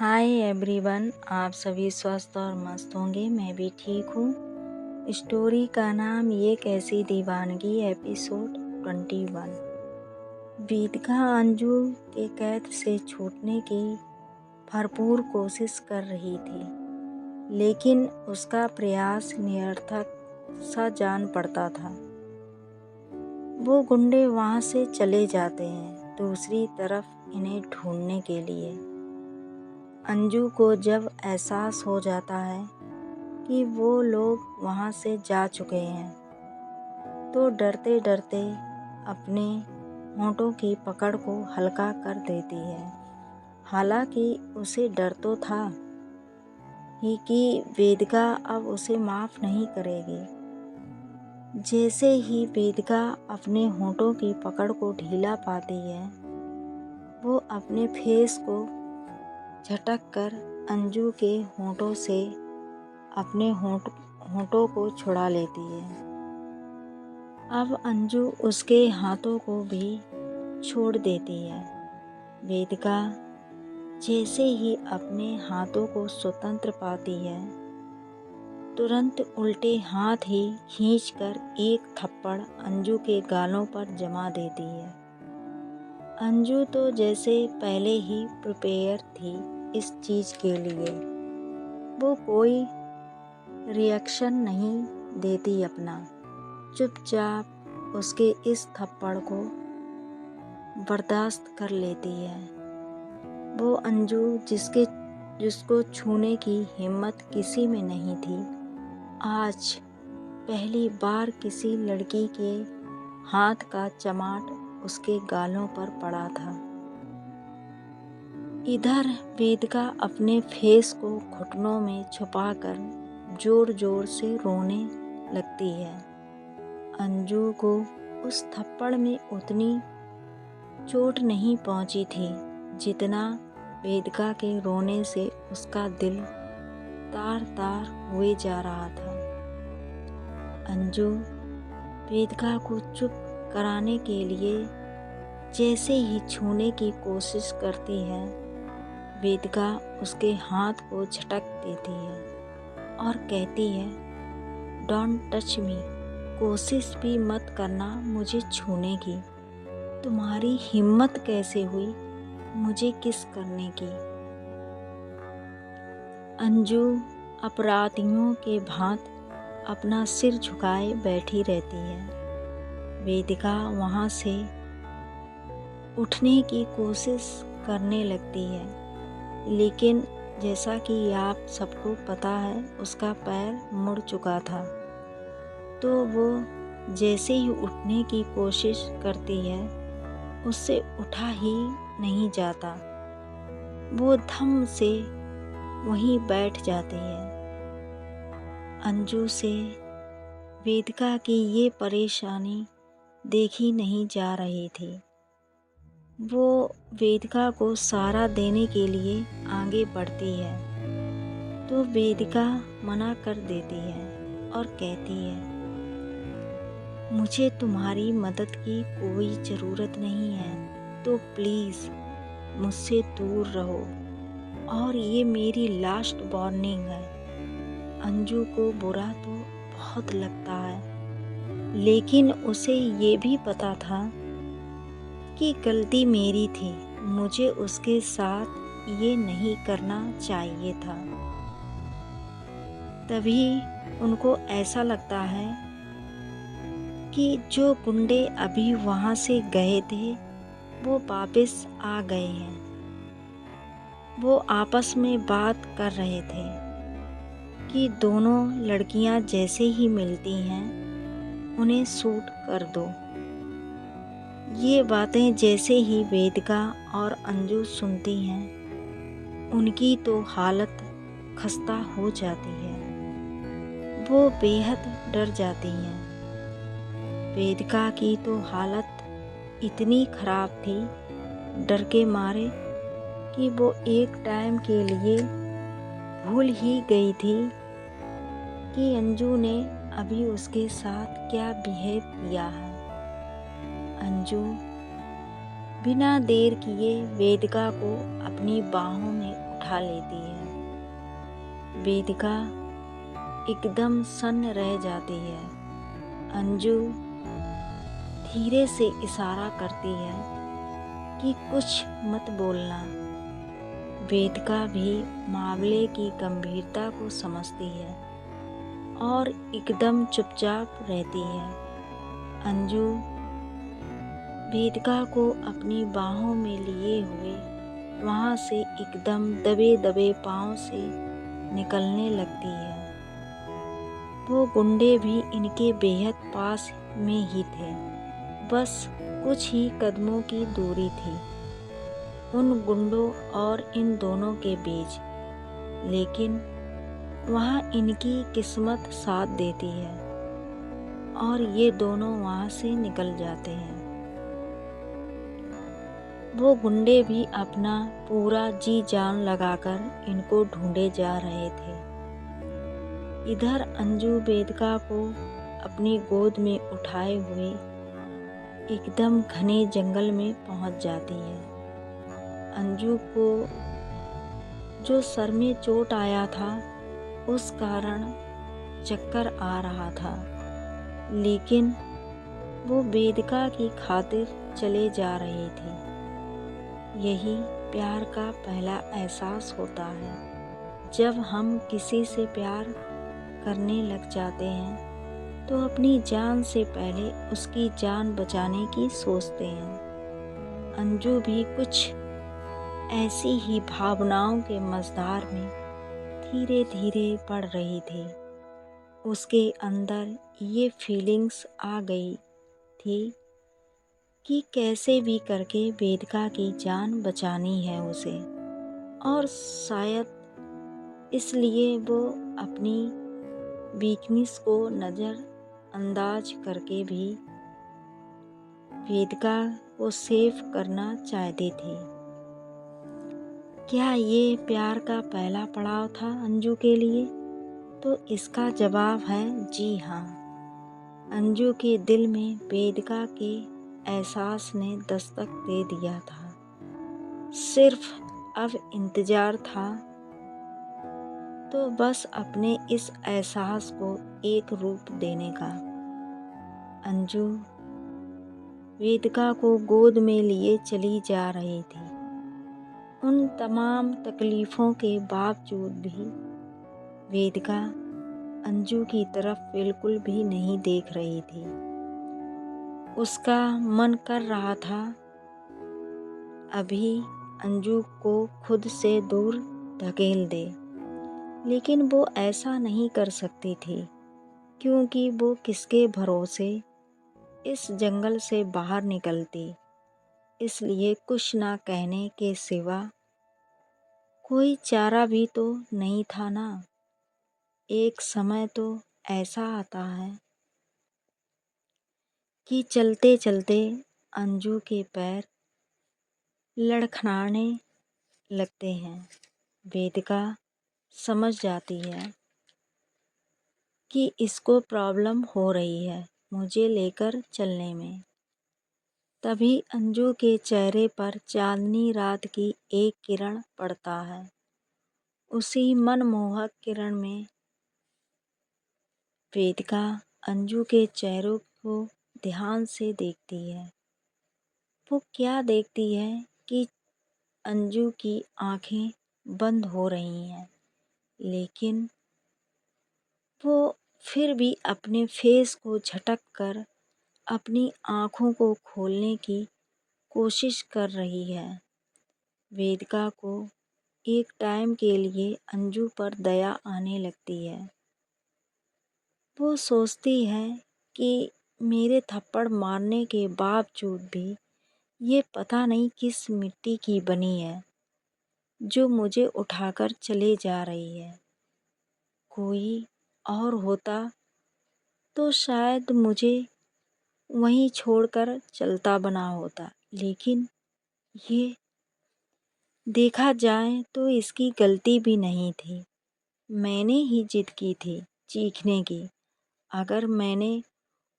Hi everyone, आप सभी स्वस्थ और मस्त होंगे। मैं भी ठीक हूँ। स्टोरी का नाम ये कैसी दीवानगी, एपिसोड 21। वेदिका अंजू के कैद से छूटने की भरपूर कोशिश कर रही थी, लेकिन उसका प्रयास निरर्थक सा जान पड़ता था। वो गुंडे वहाँ से चले जाते हैं दूसरी तरफ इन्हें ढूंढने के लिए। अंजू को जब एहसास हो जाता है कि वो लोग वहाँ से जा चुके हैं, तो डरते डरते अपने होंठों की पकड़ को हल्का कर देती है। हालांकि उसे डर तो था ही कि वेदिका अब उसे माफ़ नहीं करेगी। जैसे ही वेदिका अपने होंठों की पकड़ को ढीला पाती है, वो अपने फेस को झटक कर अंजू के होंठों से अपने होंठों को छुड़ा लेती है। अब अंजू उसके हाथों को भी छोड़ देती है। वेदिका जैसे ही अपने हाथों को स्वतंत्र पाती है, तुरंत उल्टे हाथ ही खींचकर एक थप्पड़ अंजू के गालों पर जमा देती है। अंजू तो जैसे पहले ही प्रिपेयर थी इस चीज़ के लिए। वो कोई रिएक्शन नहीं देती, अपना चुपचाप उसके इस थप्पड़ को बर्दाश्त कर लेती है। वो अंजू जिसको छूने की हिम्मत किसी में नहीं थी, आज पहली बार किसी लड़की के हाथ का चमाट उसके गालों पर पड़ा था। इधर वेदिका अपने फेस को घुटनों में छुपाकर जोर जोर से रोने लगती है। अंजू को उस थप्पड़ में उतनी चोट नहीं पहुंची थी जितना वेदिका के रोने से उसका दिल तार तार हुए जा रहा था। अंजू वेदिका को चुप कराने के लिए जैसे ही छूने की कोशिश करती है, वेदिका उसके हाथ को झटक देती है और कहती है, डोंट टच मी, कोशिश भी मत करना मुझे छूने की। तुम्हारी हिम्मत कैसे हुई मुझे किस करने की। अंजू अपराधियों के भांत अपना सिर झुकाए बैठी रहती है। वेदिका वहाँ से उठने की कोशिश करने लगती है, लेकिन जैसा कि आप सबको पता है, उसका पैर मुड़ चुका था। तो वो जैसे ही उठने की कोशिश करती है, उससे उठा ही नहीं जाता। वो धम से वहीं बैठ जाती है। अंजू से वेदिका की ये परेशानी देखी नहीं जा रही थी। वो वेदिका को सहारा देने के लिए आगे बढ़ती है, तो वेदिका मना कर देती है और कहती है, मुझे तुम्हारी मदद की कोई ज़रूरत नहीं है, तो प्लीज़ मुझसे दूर रहो, और ये मेरी लास्ट वार्निंग है। अंजू को बुरा तो बहुत लगता है, लेकिन उसे ये भी पता था कि गलती मेरी थी, मुझे उसके साथ ये नहीं करना चाहिए था। तभी उनको ऐसा लगता है कि जो गुंडे अभी वहाँ से गए थे, वो वापस आ गए हैं। वो आपस में बात कर रहे थे कि दोनों लड़कियां जैसे ही मिलती हैं, उन्हें शूट कर दो। ये बातें जैसे ही वेदिका और अंजू सुनती हैं, उनकी तो हालत खस्ता हो जाती है। वो बेहद डर जाती हैं। वेदिका की तो हालत इतनी ख़राब थी डर के मारे कि वो एक टाइम के लिए भूल ही गई थी कि अंजू ने अभी उसके साथ क्या बिहेव किया है। अंजू बिना देर किए वेदिका को अपनी बाहों में उठा लेती है। वेदिका एकदम सन्न रह जाती है। अंजू धीरे से इशारा करती है कि कुछ मत बोलना। वेदिका भी मामले की गंभीरता को समझती है और एकदम चुपचाप रहती है। अंजू वेदिका को अपनी बाहों में लिए हुए वहाँ से एकदम दबे दबे पाँव से निकलने लगती है। वो गुंडे भी इनके बेहद पास में ही थे, बस कुछ ही कदमों की दूरी थी उन गुंडों और इन दोनों के बीच। लेकिन वहाँ इनकी किस्मत साथ देती है और ये दोनों वहाँ से निकल जाते हैं। वो गुंडे भी अपना पूरा जी जान लगाकर इनको ढूंढे जा रहे थे। इधर अंजू वेदिका को अपनी गोद में उठाए हुए एकदम घने जंगल में पहुंच जाती है। अंजू को जो सर में चोट आया था उस कारण चक्कर आ रहा था, लेकिन वो वेदिका की खातिर चले जा रही थी। यही प्यार का पहला एहसास होता है। जब हम किसी से प्यार करने लग जाते हैं तो अपनी जान से पहले उसकी जान बचाने की सोचते हैं। अंजू भी कुछ ऐसी ही भावनाओं के मझधार में धीरे धीरे बढ़ रही थी। उसके अंदर ये फीलिंग्स आ गई थी कि कैसे भी करके वेदिका की जान बचानी है उसे, और शायद इसलिए वो अपनी वीकनेस को नज़रअंदाज करके भी वेदिका को सेव करना चाहती थी। क्या ये प्यार का पहला पड़ाव था अंजू के लिए? तो इसका जवाब है जी हाँ। अंजू के दिल में वेदिका के एहसास ने दस्तक दे दिया था। सिर्फ अब इंतजार था तो बस अपने इस एहसास को एक रूप देने का। अंजू वेदिका को गोद में लिए चली जा रही थी। उन तमाम तकलीफ़ों के बावजूद भी वेदिका अंजू की तरफ बिल्कुल भी नहीं देख रही थी। उसका मन कर रहा था अभी अंजू को खुद से दूर धकेल दे, लेकिन वो ऐसा नहीं कर सकती थी क्योंकि वो किसके भरोसे इस जंगल से बाहर निकलती। इसलिए कुछ ना कहने के सिवा कोई चारा भी तो नहीं था ना। एक समय तो ऐसा आता है कि चलते चलते अंजू के पैर लड़खड़ाने लगते हैं। वेदिका समझ जाती है कि इसको प्रॉब्लम हो रही है मुझे लेकर चलने में। तभी अंजू के चेहरे पर चांदनी रात की एक किरण पड़ता है। उसी मनमोहक किरण में वेदिका अंजू के चेहरों को ध्यान से देखती है। वो क्या देखती है कि अंजू की आंखें बंद हो रही हैं, लेकिन वो फिर भी अपने फेस को झटक कर अपनी आँखों को खोलने की कोशिश कर रही है। वेदिका को एक टाइम के लिए अंजू पर दया आने लगती है। वो सोचती है कि मेरे थप्पड़ मारने के बावजूद भी ये पता नहीं किस मिट्टी की बनी है जो मुझे उठाकर चले जा रही है। कोई और होता तो शायद मुझे वहीं छोड़कर चलता बना होता, लेकिन ये देखा जाए तो इसकी गलती भी नहीं थी। मैंने ही जिद की थी चीखने की। अगर मैंने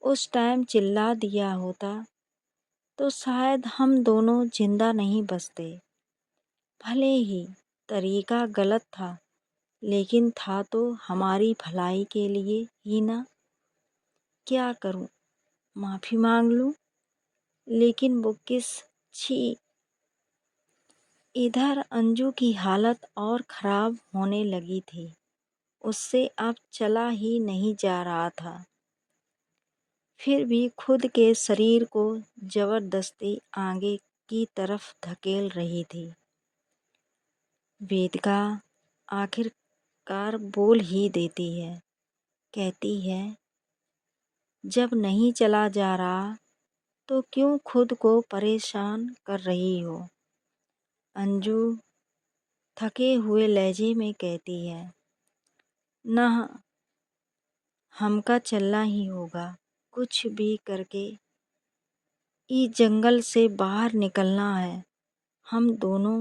उस टाइम चिल्ला दिया होता तो शायद हम दोनों जिंदा नहीं बचते। भले ही तरीका गलत था, लेकिन था तो हमारी भलाई के लिए ही ना। क्या करूं? माफ़ी मांग लूं? लेकिन वो किस? छी! इधर अंजू की हालत और ख़राब होने लगी थी। उससे अब चला ही नहीं जा रहा था। फिर भी खुद के शरीर को ज़बरदस्ती आगे की तरफ धकेल रही थी। वेदिका आखिरकार बोल ही देती है। कहती है, जब नहीं चला जा रहा तो क्यों खुद को परेशान कर रही हो? अंजू थके हुए लहजे में कहती है, ना, हमका चलना ही होगा। कुछ भी करके इस जंगल से बाहर निकलना है हम दोनों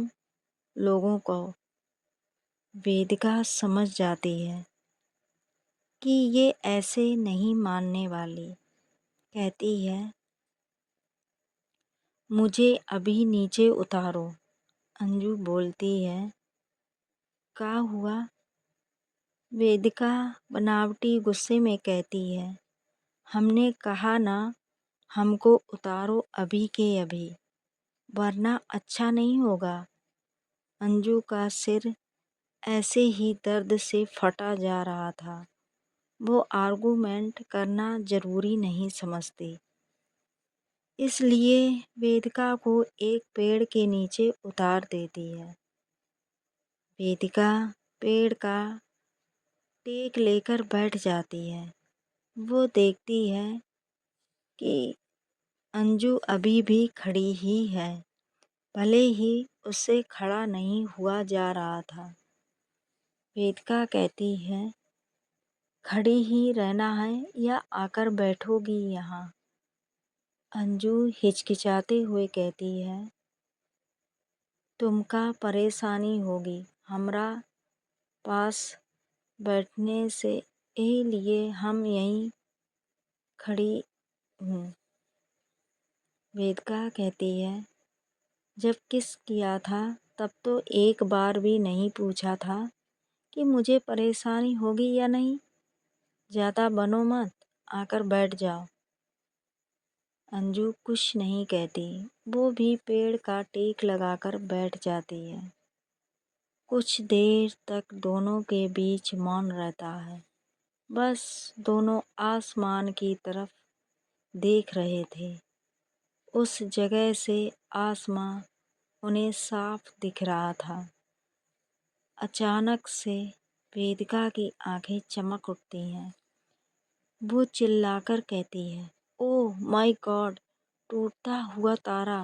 लोगों को। वेदिका समझ जाती है कि ये ऐसे नहीं मानने वाली। कहती है, मुझे अभी नीचे उतारो। अंजू बोलती है, क्या हुआ? वेदिका बनावटी गुस्से में कहती है, हमने कहा ना, हमको उतारो अभी के अभी, वरना अच्छा नहीं होगा। अंजू का सिर ऐसे ही दर्द से फटा जा रहा था। वो आर्गूमेंट करना ज़रूरी नहीं समझती, इसलिए वेदिका को एक पेड़ के नीचे उतार देती है। वेदिका पेड़ का टेक लेकर बैठ जाती है। वो देखती है कि अंजू अभी भी खड़ी ही है, भले ही उससे खड़ा नहीं हुआ जा रहा था। वेदिका कहती है, खड़ी ही रहना है या आकर बैठोगी यहाँ? अंजू हिचकिचाते हुए कहती है, तुमका परेशानी होगी हमरा पास बैठने से, यही लिए हम यहीं खड़ी हूँ। वेदिका कहती है, जब किस किया था तब तो एक बार भी नहीं पूछा था कि मुझे परेशानी होगी या नहीं। ज़्यादा बनो मत, आकर बैठ जाओ। अंजू कुछ नहीं कहती, वो भी पेड़ का टेक लगाकर बैठ जाती है। कुछ देर तक दोनों के बीच मौन रहता है। बस दोनों आसमान की तरफ देख रहे थे। उस जगह से आसमां उन्हें साफ दिख रहा था। अचानक से वेदिका की आंखें चमक उठती हैं। वो चिल्लाकर कहती है, ओह माय गॉड, टूटता हुआ तारा।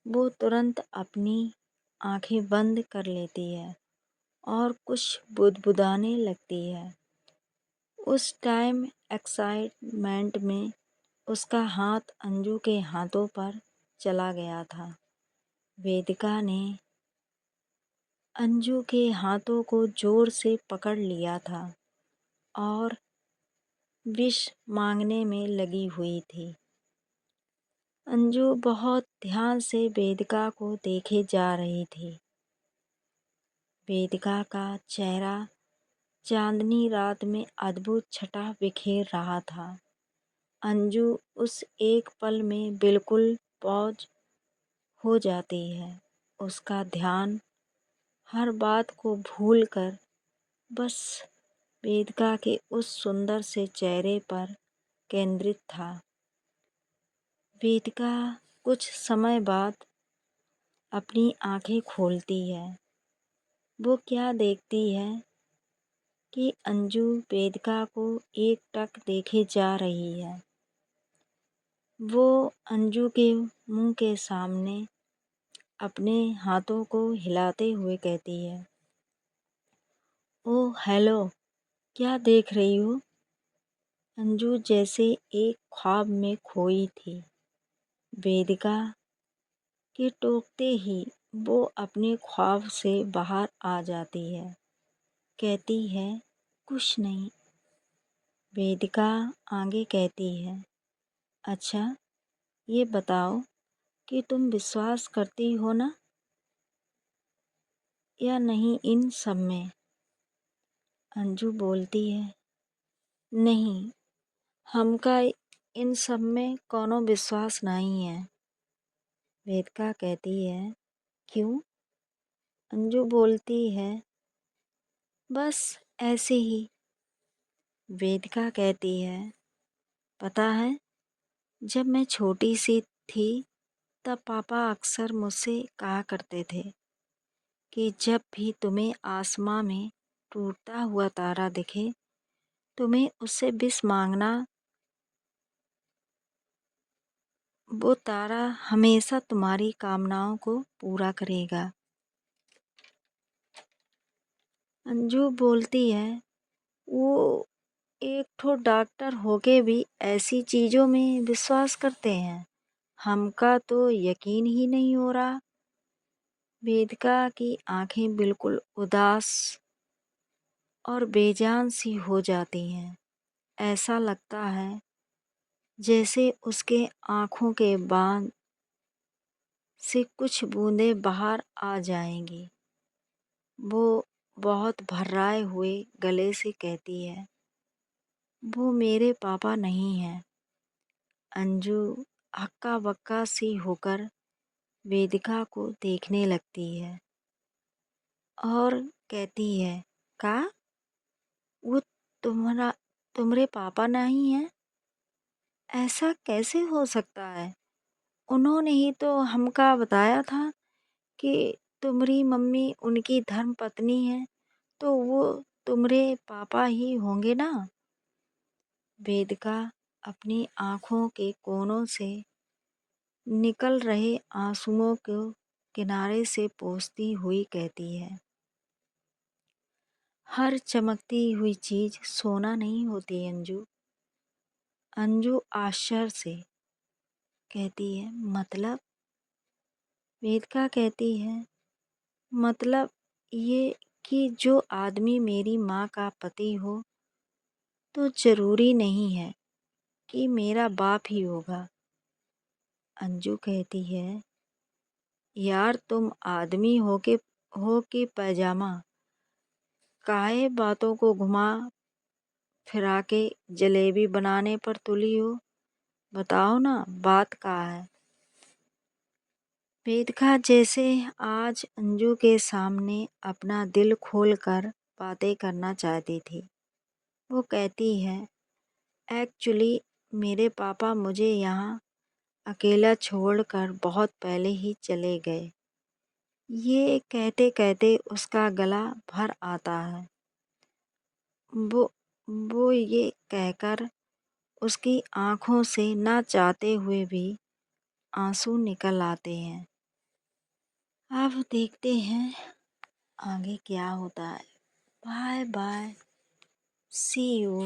वो तुरंत अपनी आंखें बंद कर लेती है और कुछ बुदबुदाने लगती है। उस टाइम एक्साइटमेंट में उसका हाथ अंजू के हाथों पर चला गया था। वेदिका ने अंजू के हाथों को जोर से पकड़ लिया था और विश मांगने में लगी हुई थी। अंजू बहुत ध्यान से वेदिका को देखे जा रही थी। वेदिका का चेहरा चांदनी रात में अद्भुत छटा बिखेर रहा था। अंजू उस एक पल में बिल्कुल पॉज हो जाती है। उसका ध्यान हर बात को भूलकर बस वेदिका के उस सुंदर से चेहरे पर केंद्रित था। वेदिका कुछ समय बाद अपनी आंखें खोलती है। वो क्या देखती है कि अंजू वेदिका को एकटक देखे जा रही है। वो अंजू के मुंह के सामने अपने हाथों को हिलाते हुए कहती है, ओह हेलो, क्या देख रही हो? अंजू जैसे एक ख्वाब में खोई थी। वेदिका के टोकते ही वो अपने ख्वाब से बाहर आ जाती है। कहती है, कुछ नहीं। वेदिका आगे कहती है, अच्छा ये बताओ कि तुम विश्वास करती हो ना या नहीं इन सब में? अंजू बोलती है, नहीं, हमका इन सब में कोनो विश्वास नहीं है। वेदिका कहती है, क्यों? अंजू बोलती है, बस ऐसे ही। वेदिका कहती है, पता है, जब मैं छोटी सी थी तब पापा अक्सर मुझसे कहा करते थे कि जब भी तुम्हें आसमां में टूटता हुआ तारा दिखे, तुम्हें उससे विश मांगना, वो तारा हमेशा तुम्हारी कामनाओं को पूरा करेगा। अंजू बोलती है, वो एक ठो डॉक्टर होके भी ऐसी चीज़ों में विश्वास करते हैं, हमका तो यकीन ही नहीं हो रहा। वेदिका की आंखें बिल्कुल उदास और बेजान सी हो जाती हैं। ऐसा लगता है जैसे उसके आँखों के बांध से कुछ बूंदें बाहर आ जाएंगी। वो बहुत भर्राए हुए गले से कहती है, वो मेरे पापा नहीं हैं। अंजू हक्का बक्का सी होकर वेदिका को देखने लगती है और कहती है, का वो तुम्हारे पापा नहीं हैं? ऐसा कैसे हो सकता है? उन्होंने ही तो हमका बताया था कि तुम्हारी मम्मी उनकी धर्म पत्नी है, तो वो तुम्हारे पापा ही होंगे ना। वेदिका अपनी आंखों के कोनों से निकल रहे आंसुओं को किनारे से पोंछती हुई कहती है, हर चमकती हुई चीज सोना नहीं होती अंजू। अंजू आश्चर्य से कहती है, मतलब? वेदिका कहती है, मतलब ये कि जो आदमी मेरी माँ का पति हो तो जरूरी नहीं है कि मेरा बाप ही होगा। अंजू कहती है, यार तुम आदमी हो कि पैजामा, काहे बातों को घुमा फिरा के जलेबी बनाने पर तुली हो? बताओ ना, बात का है? वेदिका जैसे आज अंजू के सामने अपना दिल खोलकर बातें करना चाहती थी। वो कहती है, एक्चुअली मेरे पापा मुझे यहाँ अकेला छोड़कर बहुत पहले ही चले गए। ये कहते कहते उसका गला भर आता है। वो वो ये कहकर उसकी आंखों से ना चाहते हुए भी आंसू निकल आते हैं। अब देखते हैं आगे क्या होता है। Bye bye, see you.